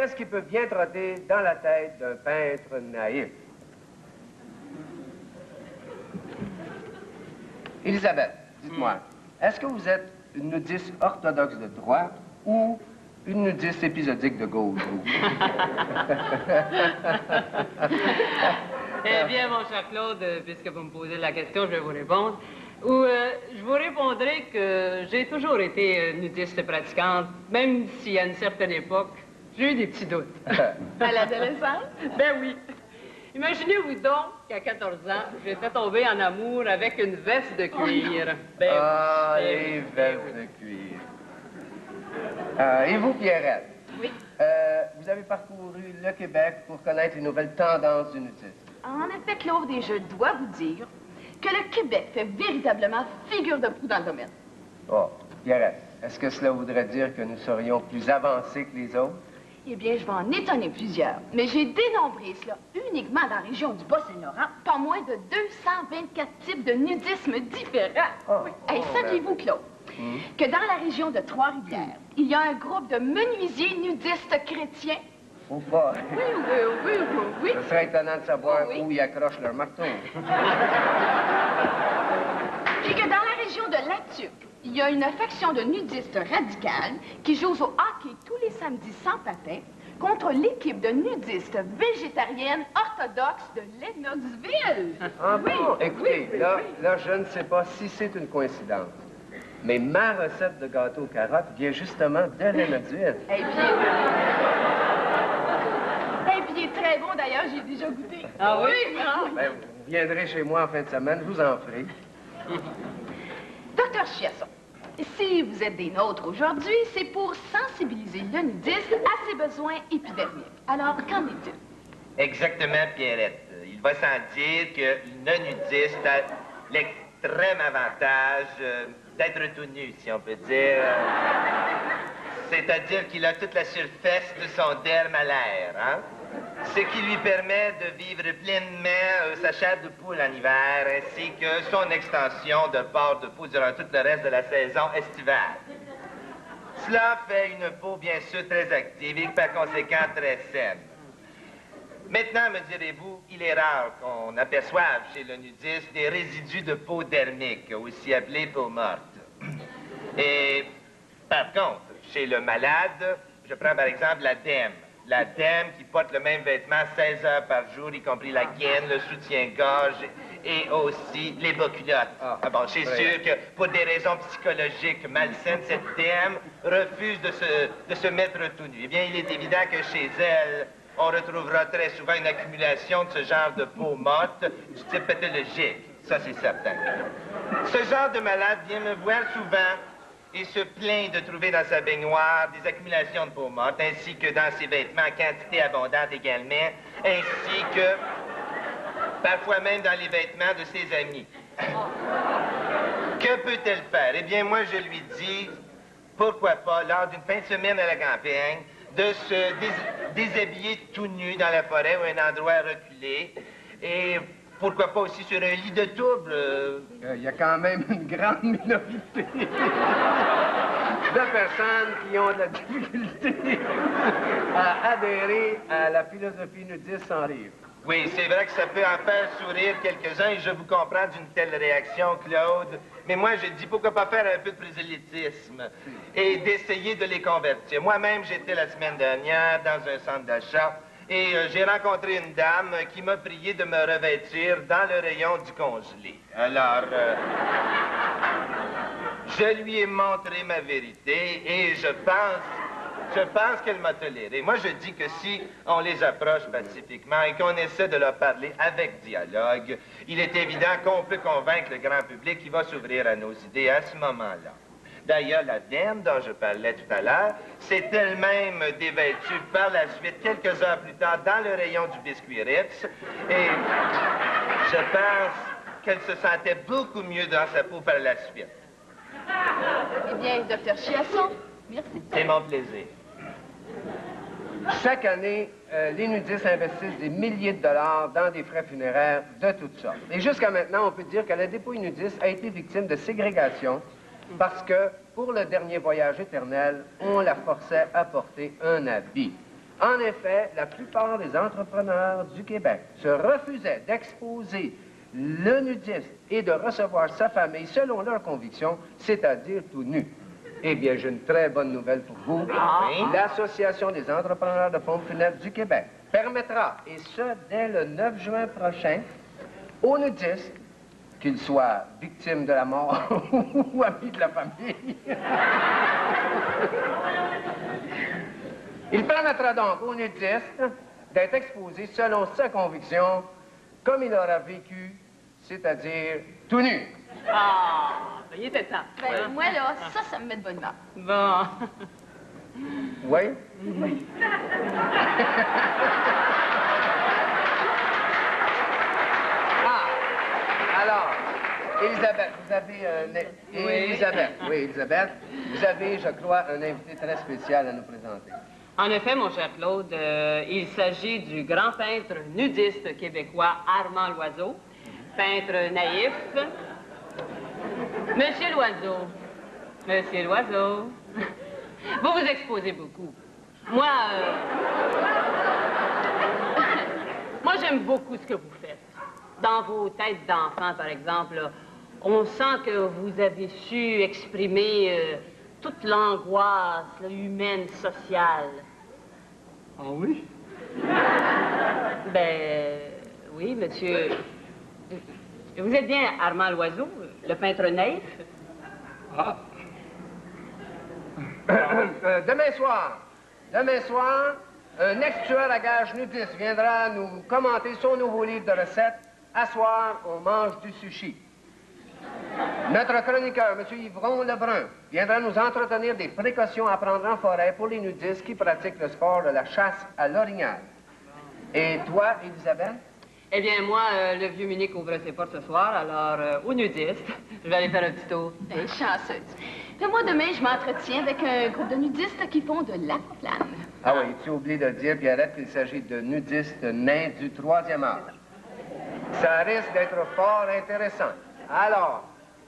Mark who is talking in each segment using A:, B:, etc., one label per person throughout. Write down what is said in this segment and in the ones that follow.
A: qu'est-ce qui peut bien trotter dans la tête d'un peintre naïf? Elisabeth, dites-moi, est-ce que vous êtes une nudiste orthodoxe de droite ou une nudiste épisodique de gauche?
B: Eh bien, mon cher Claude, puisque vous me posez la question, je vais vous répondre. Je vous répondrai que j'ai toujours été nudiste pratiquante, même si à une certaine époque, j'ai eu des petits doutes.
C: À l'adolescence?
B: Ben oui. Imaginez-vous donc qu'à 14 ans, j'étais tombée en amour avec une veste de cuir. Ben,
A: les vestes de cuir. Et vous, Pierrette?
C: Oui.
A: Vous avez parcouru le Québec pour connaître les nouvelles tendances du nudisme.
C: En effet, Claude, et je dois vous dire que le Québec fait véritablement figure de proue dans le domaine.
A: Oh, Pierrette, est-ce que cela voudrait dire que nous serions plus avancés que les autres?
C: Eh bien, je vais en étonner plusieurs, mais j'ai dénombré cela uniquement dans la région du Bas-Saint-Laurent, pas moins de 224 types de nudisme différents.
A: Oh,
C: oui. Hey, saviez-vous, Claude, que dans la région de Trois-Rivières, il y a un groupe de menuisiers nudistes chrétiens?
A: Ou pas?
C: Oui.
A: Ce serait étonnant de savoir
C: Oui.
A: où ils accrochent leur marteau.
C: Puis que dans la région de Latuc, il y a une faction de nudistes radicales qui joue au hockey tous les samedis sans patin contre l'équipe de nudistes végétariennes orthodoxes de Lennoxville.
A: Ah bon? Écoutez, là, je ne sais pas si c'est une coïncidence, mais ma recette de gâteau aux carottes vient justement de Lennoxville.
C: Et puis il est très bon d'ailleurs, j'ai déjà goûté.
B: Ah oui?
A: Ben, vous viendrez chez moi en fin de semaine, je vous en ferai.
C: Docteur Chiasson, si vous êtes des nôtres aujourd'hui, c'est pour sensibiliser le nudiste à ses besoins épidermiques. Alors, qu'en est-il?
D: Exactement, Pierrette. Il va sans dire que le nudiste a l'extrême avantage d'être tout nu, si on peut dire. C'est-à-dire qu'il a toute la surface de son derme à l'air, hein? Ce qui lui permet de vivre pleinement sa chair de poule en hiver, ainsi que son extension de port de peau durant tout le reste de la saison estivale. Cela fait une peau, bien sûr, très active et par conséquent très saine. Maintenant, me direz-vous, il est rare qu'on aperçoive chez le nudiste des résidus de peau dermique, aussi appelés peau morte. Et par contre, chez le malade, je prends par exemple la dème. La dème qui porte le même vêtement 16 heures par jour, y compris la gaine, le soutien-gorge et aussi les bas culottes. Bon, c'est sûr que pour des raisons psychologiques malsaines, cette dème refuse de se mettre tout nu. Eh bien, il est évident que chez elle, on retrouvera très souvent une accumulation de ce genre de peau morte du type pathologique. Ça, c'est certain. Ce genre de malade vient me voir souvent et se plaint de trouver dans sa baignoire des accumulations de peau morte, ainsi que dans ses vêtements en quantité abondante également, ainsi que parfois même dans les vêtements de ses amis. Que peut-elle faire? Eh bien, moi, je lui dis, pourquoi pas, lors d'une fin de semaine à la campagne, de se déshabiller tout nu dans la forêt ou un endroit reculé, et pourquoi pas aussi sur un lit de double.
A: Il y a quand même une grande minorité de personnes qui ont de la difficulté à adhérer à la philosophie nudiste sans rire.
D: Oui, c'est vrai que ça peut en faire sourire quelques-uns et je vous comprends d'une telle réaction, Claude. Mais moi, je dis, pourquoi pas faire un peu de prosélytisme et d'essayer de les convertir. Moi-même, j'étais la semaine dernière dans un centre d'achat et j'ai rencontré une dame qui m'a prié de me revêtir dans le rayon du congelé. Alors, je lui ai montré ma vérité et je pense qu'elle m'a toléré. Moi, je dis que si on les approche pacifiquement et qu'on essaie de leur parler avec dialogue, il est évident qu'on peut convaincre le grand public qui va s'ouvrir à nos idées à ce moment-là. D'ailleurs, la dame dont je parlais tout à l'heure s'est elle-même dévêtue par la suite, quelques heures plus tard, dans le rayon du biscuit Ritz. Et je pense qu'elle se sentait beaucoup mieux dans sa peau par la suite.
C: Eh bien, docteur Chiasson, merci.
D: C'est mon plaisir.
A: Chaque année, les nudistes investissent des milliers de dollars dans des frais funéraires de toutes sortes. Et jusqu'à maintenant, on peut dire que la dépouille nudiste a été victime de ségrégation parce que, pour le dernier voyage éternel, on la forçait à porter un habit. En effet, la plupart des entrepreneurs du Québec se refusaient d'exposer le nudiste et de recevoir sa famille selon leurs convictions, c'est-à-dire tout nu. Eh bien, j'ai une très bonne nouvelle pour vous. L'Association des entrepreneurs de pompes funèbres du Québec permettra, et ce, dès le 9 juin prochain, aux nudistes, qu'ils soient victimes de la mort ou amis de la famille, il permettra donc aux nudistes d'être exposés selon sa conviction, comme il aura vécu, c'est-à-dire tout nu.
B: Ah, ben, il était temps.
C: Ben, moi, là, ça me met de bonne humeur.
B: Bon.
A: Oui? Alors, Elisabeth, vous avez
B: Oui.
A: Elisabeth, vous avez, je crois, un invité très spécial à nous présenter.
B: En effet, mon cher Claude, il s'agit du grand peintre nudiste québécois Armand Loiseau, peintre naïf. Monsieur Loiseau, vous vous exposez beaucoup. Moi, j'aime beaucoup ce que vous faites. Dans vos têtes d'enfants, par exemple, là, on sent que vous avez su exprimer toute l'angoisse là, humaine, sociale.
A: Ah oui?
B: Ben, oui, monsieur. Vous êtes bien Armand Loiseau, le peintre naïf?
A: Ah. Demain soir, un ex-tueur à gages nudiste viendra nous commenter son nouveau livre de recettes. À soir, on mange du sushi. Notre chroniqueur, M. Yvon Lebrun, viendra nous entretenir des précautions à prendre en forêt pour les nudistes qui pratiquent le sport de la chasse à l'orignal. Et toi, Elisabeth?
B: Eh bien, moi, le vieux Munich ouvre ses portes ce soir, alors, aux nudistes, je vais aller faire un petit tour.
C: Ben, chanceuse. Puis moi, demain, je m'entretiens avec un groupe de nudistes qui font de l'aquaplane.
A: Ah oui, tu oublies de dire, Pierrette, qu'il s'agit de nudistes nains du 3e âge. Ça risque d'être fort intéressant. Alors,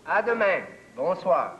A: à demain. Bonsoir.